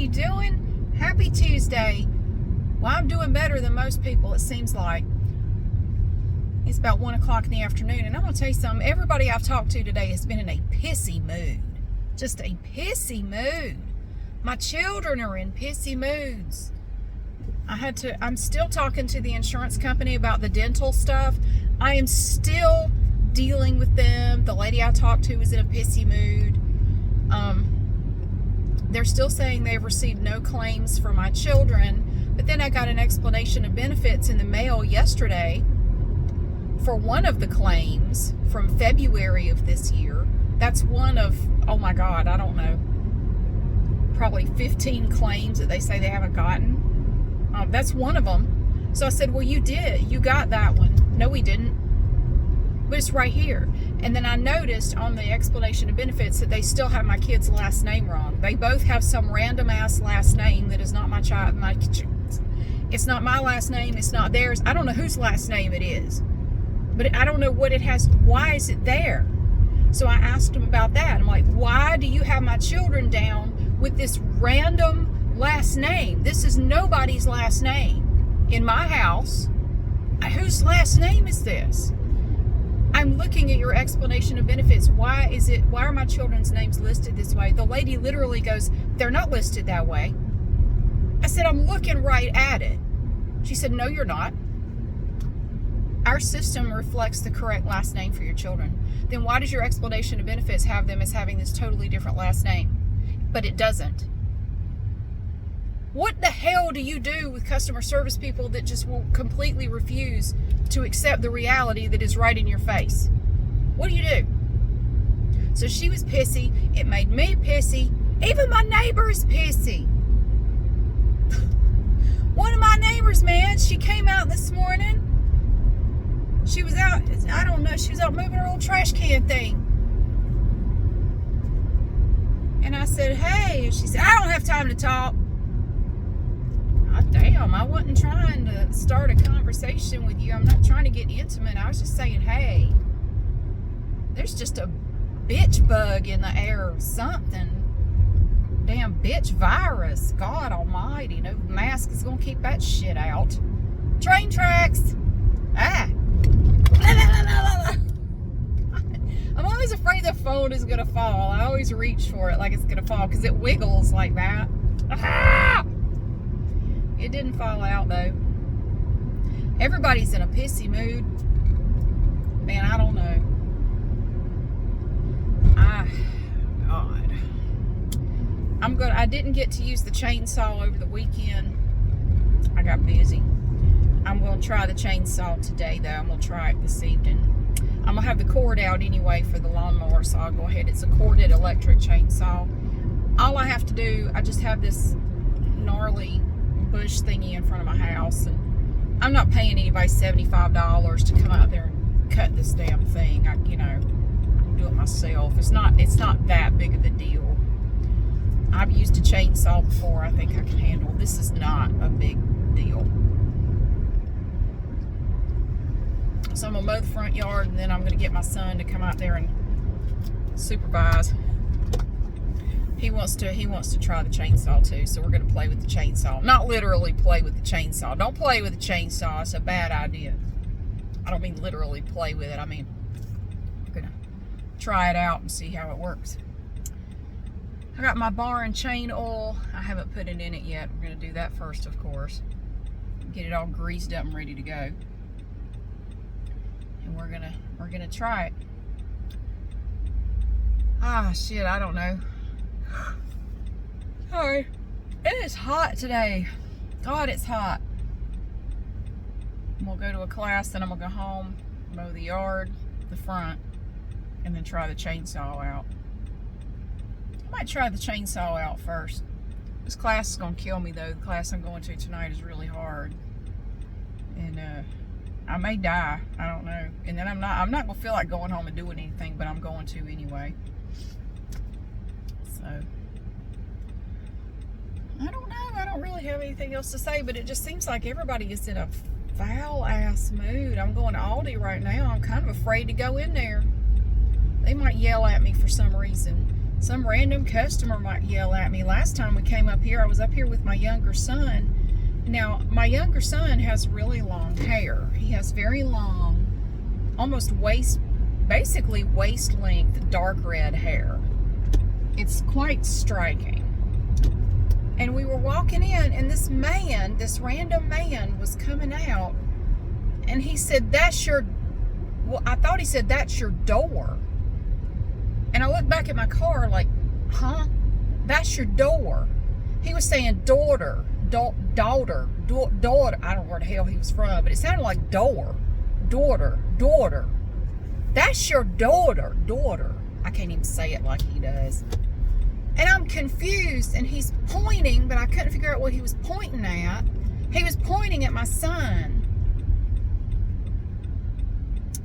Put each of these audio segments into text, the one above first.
you doing? Happy Tuesday. Well, I'm doing better than most people, it seems like. It's about 1 o'clock in the afternoon, and I'm going to tell you something. Everybody I've talked to today has been in a pissy mood. Just a pissy mood. My children are in pissy moods. I'm still talking to the insurance company about the dental stuff. I am still dealing with them. The lady I talked to is in a pissy mood. They're still saying they've received no claims for my children, but then I got an explanation of benefits in the mail yesterday for one of the claims from February of this year. That's one of, oh my God, I don't know, probably 15 claims that they say they haven't gotten. That's one of them. So I said, well, you did. You got that one. No, we didn't. But it's right here. And then I noticed on the explanation of benefits that they still have my kid's last name wrong. They both have some random ass last name that is not my child. It's not my last name. It's not theirs. I don't know whose last name it is. But I don't know what it has. Why is it there? So I asked them about that. I'm like, why do you have my children down with this random last name? This is nobody's last name in my house. Whose last name is this? I'm looking at your explanation of benefits. Why are my children's names listed this way? The lady literally goes, they're not listed that way. I said, I'm looking right at it. She said, no, you're not. Our system reflects the correct last name for your children. Then why does your explanation of benefits have them as having this totally different last name? But it doesn't. What the hell do you do with customer service people that just will completely refuse to accept the reality that is right in your face? What do you do? So she was pissy. It made me pissy. Even my neighbor is pissy. One of my neighbors, man, she came out this morning. She was out, I don't know, she was out moving her old trash can thing. And I said, hey. And she said, I don't have time to talk. Damn, I wasn't trying to start a conversation with you. I'm not trying to get intimate. I was just saying, hey, there's just a bitch bug in the air or something. Damn bitch virus. God almighty. No mask is going to keep that shit out. Train tracks. I'm always afraid the phone is going to fall. I always reach for it like it's going to fall because it wiggles like that. It didn't fall out though. Everybody's in a pissy mood. Man, I don't know. God. I didn't get to use the chainsaw over the weekend. I got busy. I'm going to try the chainsaw today though. I'm going to try it this evening. I'm going to have the cord out anyway for the lawnmower, so I'll go ahead. It's a corded electric chainsaw. All I have to do, I just have this gnarly bush thingy in front of my house, and I'm not paying anybody $75 to come out there and cut this damn thing. I do it myself. It's not that big of a deal. I've used a chainsaw before. I think I can handle. This is not a big deal. So I'm gonna mow the front yard, and then I'm gonna get my son to come out there and supervise. He wants to try the chainsaw too, so we're gonna play with the chainsaw. Not literally play with the chainsaw. Don't play with the chainsaw. It's a bad idea. I don't mean literally play with it. I mean, I'm gonna try it out and see how it works. I got my bar and chain oil. I haven't put it in it yet. We're gonna do that first, of course. Get it all greased up and ready to go. And we're gonna try it. Shit, I don't know. Sorry. It is hot today. God, it's hot. I'm gonna go to a class, then I'm gonna go home, mow the yard, the front, and then try the chainsaw out. I might try the chainsaw out first. This class is gonna kill me though. The class I'm going to tonight is really hard. And I may die. I don't know. And then I'm not gonna feel like going home and doing anything, but I'm going to anyway. So I don't know. I don't really have anything else to say, but it just seems like everybody is in a foul ass mood. I'm going to Aldi right now. I'm kind of afraid to go in there. They might yell at me for some reason. some random customer might yell at me. Last time we came up here, I was up here with my younger son. Now, my younger son has really long hair. He has very long, almost basically waist length, dark red hair. It's quite striking. And we were walking in, and this random man was coming out, and he said, I thought he said, "That's your door." And I looked back at my car like, huh? That's your door. He was saying daughter. I don't know where the hell he was from, but it sounded like daughter. That's your daughter. I can't even say it like he does. And I'm confused, and he's pointing, but I couldn't figure out what he was pointing at. He was pointing at my son.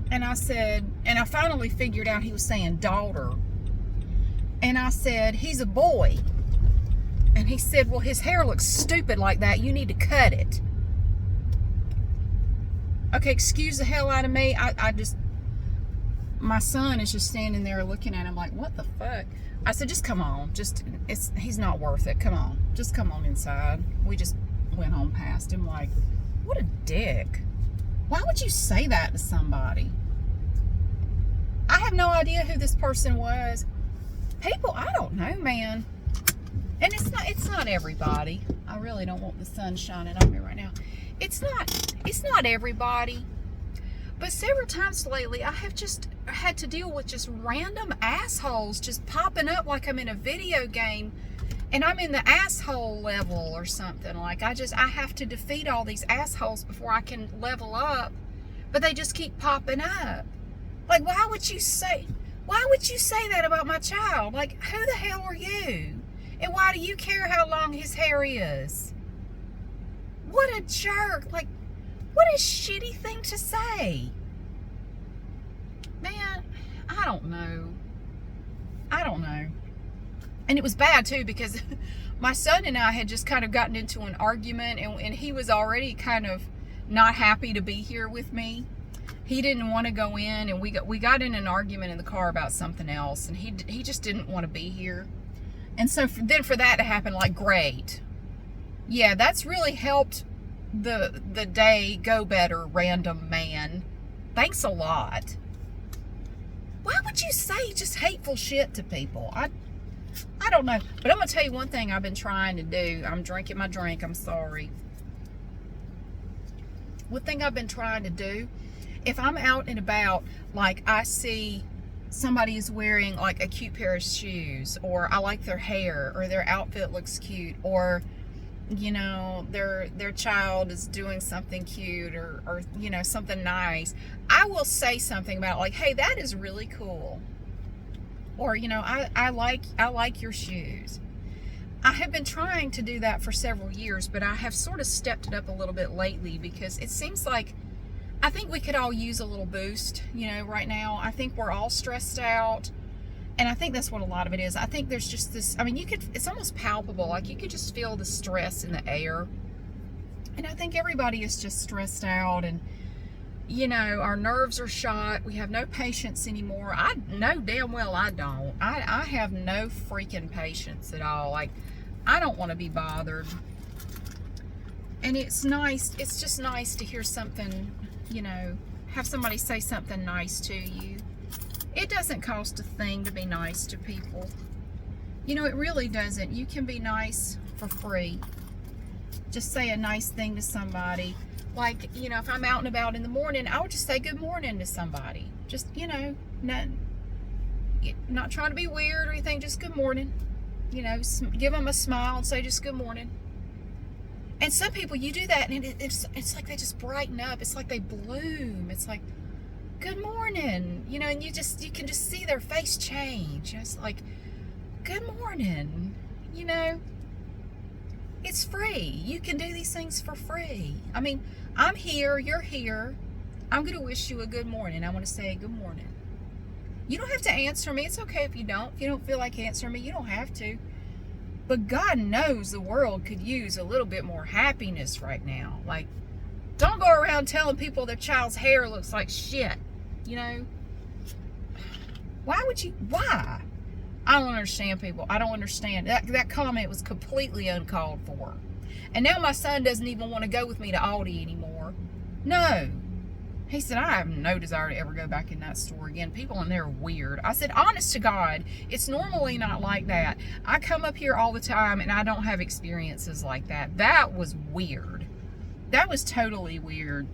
And I finally figured out he was saying daughter. And I said, he's a boy. And he said, well, his hair looks stupid like that. You need to cut it. Okay, excuse the hell out of me. My son is just standing there looking at him like, what the fuck? I said, just come on. He's not worth it. Come on. Just come on inside. We just went on past him like, what a dick. Why would you say that to somebody? I have no idea who this person was. People, I don't know, man. And it's not everybody. I really don't want the sun shining on me right now. It's not everybody. But several times lately, I have just had to deal with just random assholes just popping up like I'm in a video game and I'm in the asshole level or something. Like I have to defeat all these assholes before I can level up. But they just keep popping up. Like, why would you say that about my child? Like, who the hell are you? And why do you care how long his hair is? What a jerk. Like, what a shitty thing to say. Man, I don't know. And it was bad too because my son and I had just kind of gotten into an argument and he was already kind of not happy to be here with me. He didn't want to go in, and we got in an argument in the car about something else, and he just didn't want to be here. And so for that to happen, like, great. Yeah, that's really helped the day go better, random man. Thanks a lot. Why would you say just hateful shit to people? I don't know. But I'm going to tell you one thing I've been trying to do. I'm drinking my drink. I'm sorry. One thing I've been trying to do, if I'm out and about, like I see somebody is wearing like a cute pair of shoes, or I like their hair, or their outfit looks cute, or you know, their child is doing something cute, or you know, something nice, I will say something about like, hey, that is really cool, or you know, I like your shoes. I have been trying to do that for several years, but I have sort of stepped it up a little bit lately because it seems like I think we could all use a little boost, you know, right now. I think we're all stressed out, and I think that's what a lot of it is. I think there's just this, I mean, it's almost palpable, like you could just feel the stress in the air, and I think everybody is just stressed out, and, you know, our nerves are shot. We have no patience anymore. I know damn well I don't. I have no freaking patience at all. Like, I don't want to be bothered, and it's just nice to hear something, you know, have somebody say something nice to you. It doesn't cost a thing to be nice to people. You know, it really doesn't. You can be nice for free. Just say a nice thing to somebody. Like, you know, if I'm out and about in the morning, I would just say good morning to somebody. Just, you know, not trying to be weird or anything, just good morning. You know, give them a smile and say just good morning. And some people, you do that, and it's like they just brighten up. It's like they bloom. It's like, good morning, you know, and you can just see their face change. It's like, good morning, you know. It's free. You can do these things for free. I mean, I'm here, you're here. I'm going to wish you a good morning. I want to say good morning. You don't have to answer me. It's okay if you don't. If you don't feel like answering me, you don't have to. But God knows the world could use a little bit more happiness right now. Like, don't go around telling people their child's hair looks like shit, you know? Why? I don't understand people. I don't understand. That comment was completely uncalled for. And now my son doesn't even want to go with me to Aldi anymore. No. He said, I have no desire to ever go back in that store again. People in there are weird. I said, honest to God, it's normally not like that. I come up here all the time and I don't have experiences like that. That was weird. That was totally weird.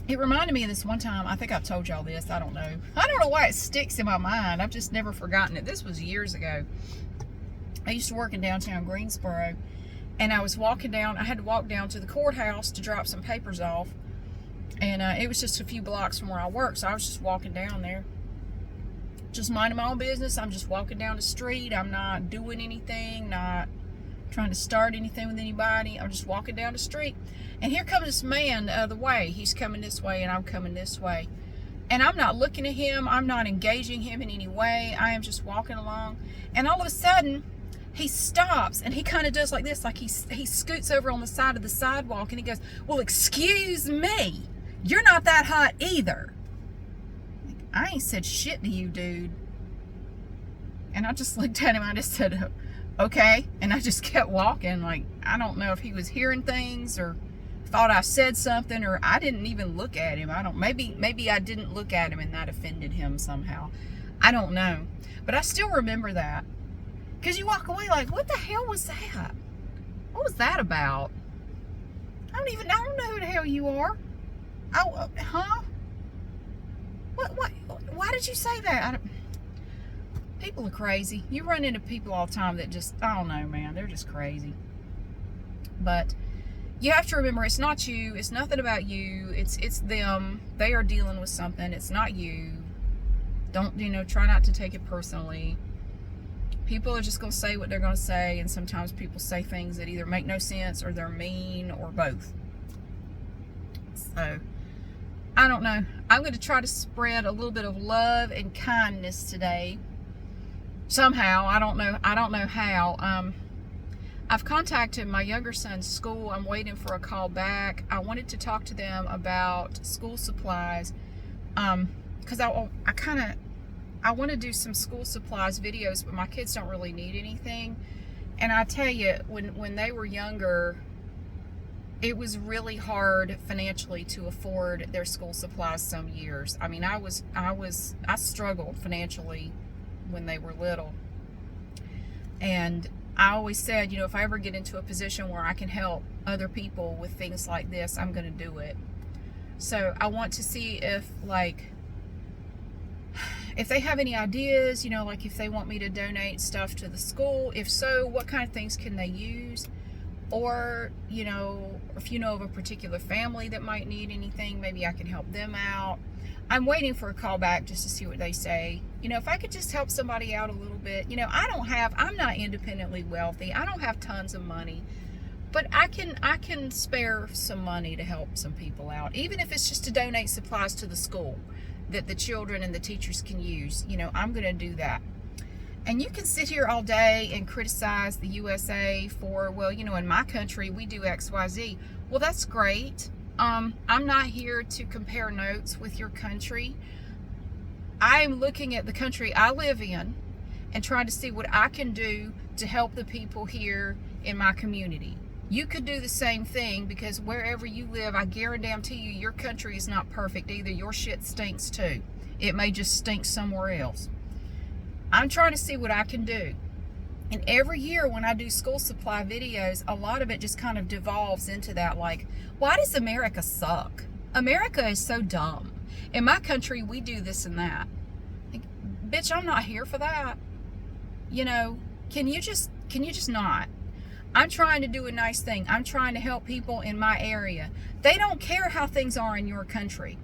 It reminded me of this one time. I think I've told y'all this. I don't know. I don't know why it sticks in my mind. I've just never forgotten it. This was years ago. I used to work in downtown Greensboro, and I was walking down. I had to walk down to the courthouse to drop some papers off, and it was just a few blocks from where I work, so I was just walking down there, just minding my own business. I'm just walking down the street. I'm not doing anything, not trying to start anything with anybody. I'm just walking down the street, and here comes this man the other way. He's coming this way, and I'm coming this way, and I'm not looking at him. I'm not engaging him in any way. I am just walking along, and all of a sudden he stops, and he kind of does like this, like he scoots over on the side of the sidewalk, and he goes, well, excuse me, you're not that hot either. I ain't said shit to you, dude. And I just looked at him. I just said, okay. And I just kept walking. Like, I don't know if he was hearing things or thought I said something, or I didn't even look at him. Maybe I didn't look at him and that offended him somehow. I don't know. But I still remember that. Because you walk away like, what the hell was that? What was that about? I don't know who the hell you are. Huh? What? Why did you say that? People are crazy. You run into people all the time that just, I don't know, man. They're just crazy. But you have to remember, it's not you. It's nothing about you. It's them. They are dealing with something. It's not you. Don't, try not to take it personally. People are just going to say what they're going to say, and sometimes people say things that either make no sense or they're mean or both. So, I don't know. I'm going to try to spread a little bit of love and kindness today. Somehow, I don't know how. I've contacted my younger son's school. I'm waiting for a call back. I wanted to talk to them about school supplies, because I want to do some school supplies videos, but my kids don't really need anything. And I tell you, when they were younger, it was really hard financially to afford their school supplies some years. I mean, I struggled financially when they were little. And I always said, if I ever get into a position where I can help other people with things like this, I'm going to do it. So I want to see if they have any ideas, like if they want me to donate stuff to the school. If so, what kind of things can they use? Or, if you know of a particular family that might need anything, maybe I can help them out. I'm waiting for a call back just to see what they say. If I could just help somebody out a little bit. I'm not independently wealthy. I don't have tons of money. But I can spare some money to help some people out. Even if it's just to donate supplies to the school that the children and the teachers can use. I'm going to do that. And you can sit here all day and criticize the USA for, well, in my country, we do X, Y, Z. Well, that's great. I'm not here to compare notes with your country. I'm looking at the country I live in and trying to see what I can do to help the people here in my community. You could do the same thing, because wherever you live, I guarantee you, your country is not perfect either. Your shit stinks too. It may just stink somewhere else. I'm trying to see what I can do. And every year when I do school supply videos, a lot of it just kind of devolves into that, like, why does America suck? America is so dumb. In my country, we do this and that. Like, bitch, I'm not here for that. Can you just not? I'm trying to do a nice thing. I'm trying to help people in my area. They don't care how things are in your country.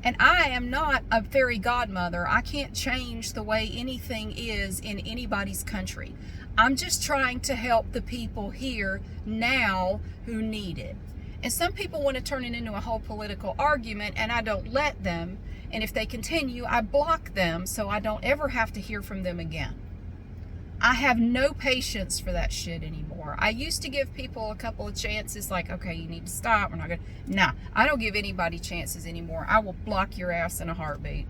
And I am not a fairy godmother. I can't change the way anything is in anybody's country. I'm just trying to help the people here now who need it. And some people want to turn it into a whole political argument, and I don't let them. And if they continue, I block them so I don't ever have to hear from them again. I have no patience for that shit anymore. I used to give people a couple of chances, like, okay, you need to stop. We're not going to. Nah, I don't give anybody chances anymore. I will block your ass in a heartbeat.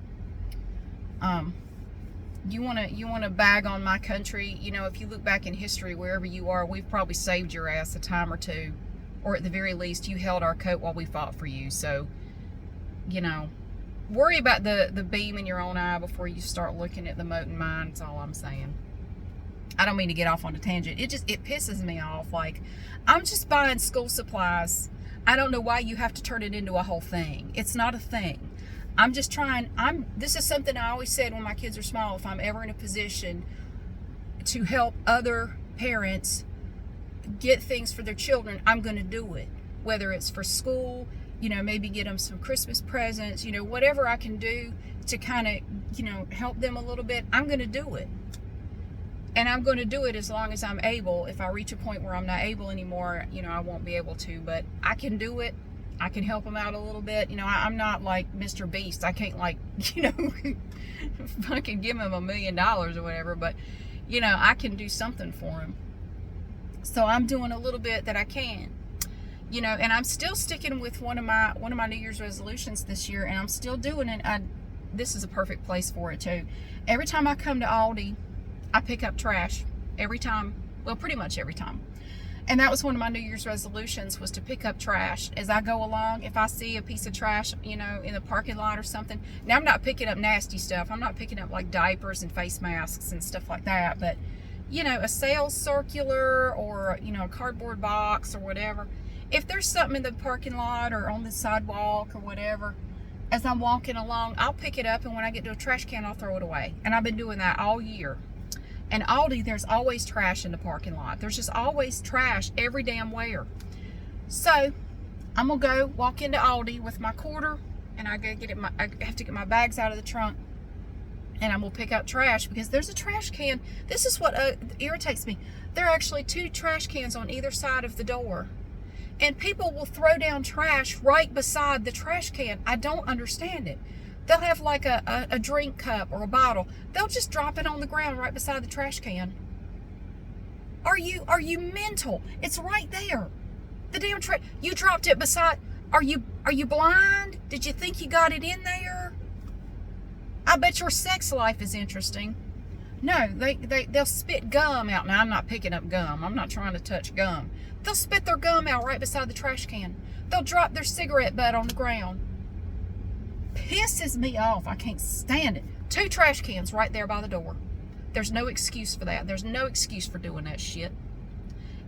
You want to bag on my country. You know, if you look back in history, wherever you are, we've probably saved your ass a time or two, or at the very least, you held our coat while we fought for you. So, you know, worry about the beam in your own eye before you start looking at the mote in mine. That's all I'm saying. I don't mean to get off on a tangent. It pisses me off. Like, I'm just buying school supplies. I don't know why you have to turn it into a whole thing. It's not a thing. I'm just trying. This is something I always said when my kids are small. If I'm ever in a position to help other parents get things for their children, I'm going to do it. Whether it's for school, you know, maybe get them some Christmas presents, you know, whatever I can do to kind of, you know, help them a little bit, I'm going to do it. And I'm going to do it as long as I'm able. If I reach a point where I'm not able anymore, you know, I won't be able to. But I can do it. I can help them out a little bit. You know, I'm not like Mr. Beast. I can't, like, you know, fucking give him $1 million or whatever. But, you know, I can do something for him. So I'm doing a little bit that I can. You know, and I'm still sticking with one of my New Year's resolutions this year. And I'm still doing it. This is a perfect place for it, too. Every time I come to Aldi, I pick up trash every time. Well, pretty much every time. And that was one of my New Year's resolutions, was to pick up trash as I go along. If I see a piece of trash, you know, in the parking lot or something. Now, I'm not picking up nasty stuff. I'm not picking up like diapers and face masks and stuff like that. But, you know, a sales circular or, you know, a cardboard box or whatever. If there's something in the parking lot or on the sidewalk or whatever, as I'm walking along, I'll pick it up. And when I get to a trash can, I'll throw it away. And I've been doing that all year. And Aldi, there's always trash in the parking lot. There's just always trash every damn where. So, I'm going to go walk into Aldi with my quarter, and I have to get my bags out of the trunk, and I'm going to pick up trash, because there's a trash can. This is what irritates me. There are actually 2 trash cans on either side of the door. And people will throw down trash right beside the trash can. I don't understand it. They'll have like a drink cup or a bottle. They'll just drop it on the ground right beside the trash can. Are you mental? It's right there. The damn trash. You dropped it beside. Are you blind? Did you think you got it in there? I bet your sex life is interesting. No, they'll spit gum out. Now, I'm not picking up gum. I'm not trying to touch gum. They'll spit their gum out right beside the trash can. They'll drop their cigarette butt on the ground. Pisses me off. I can't stand it. 2 trash cans right there by the door. There's no excuse for that. There's no excuse for doing that shit.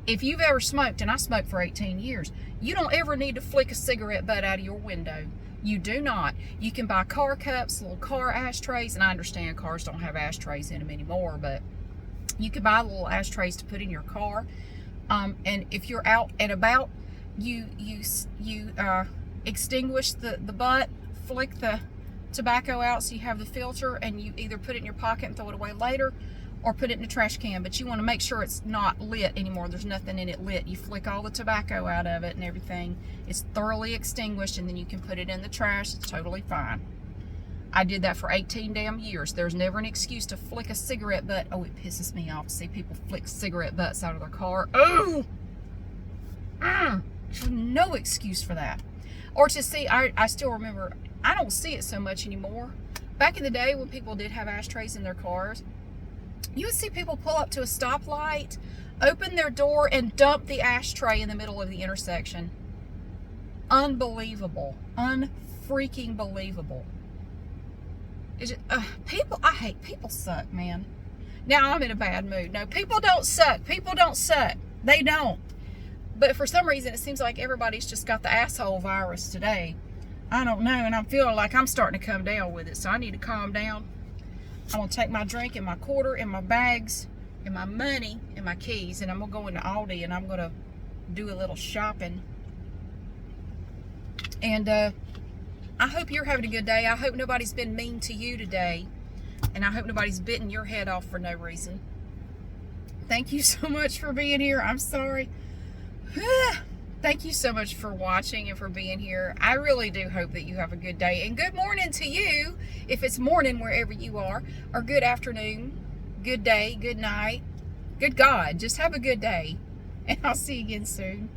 If you've ever smoked, and I smoked for 18 years, you don't ever need to flick a cigarette butt out of your window. You do not. You can buy car cups, little car ashtrays, and I understand cars don't have ashtrays in them anymore, but you can buy little ashtrays to put in your car. And if you're out and about, you extinguish the butt, flick the tobacco out so you have the filter, and you either put it in your pocket and throw it away later, or put it in a trash can. But you want to make sure it's not lit anymore. There's nothing in it lit. You flick all the tobacco out of it and everything. It's thoroughly extinguished, and then you can put it in the trash. It's totally fine. I did that for 18 damn years. There's never an excuse to flick a cigarette butt. Oh, it pisses me off to see people flick cigarette butts out of their car. Oh! There's no excuse for that. Or to see, I still remember, I don't see it so much anymore. Back in the day when people did have ashtrays in their cars, you would see people pull up to a stoplight, open their door, and dump the ashtray in the middle of the intersection. Unbelievable. Unfreaking believable. People, I hate, people suck, man. Now I'm in a bad mood. No, people don't suck. People don't suck. They don't. But for some reason, it seems like everybody's just got the asshole virus today. I don't know, and I'm feeling like I'm starting to come down with it, so I need to calm down. I'm going to take my drink and my quarter and my bags and my money and my keys, and I'm going to go into Aldi, and I'm going to do a little shopping. And I hope you're having a good day. I hope nobody's been mean to you today, and I hope nobody's bitten your head off for no reason. Thank you so much for being here. I'm sorry. Thank you so much for watching and for being here. I really do hope that you have a good day. And good morning to you, if it's morning wherever you are, or good afternoon, good day, good night, good God. Just have a good day. And I'll see you again soon.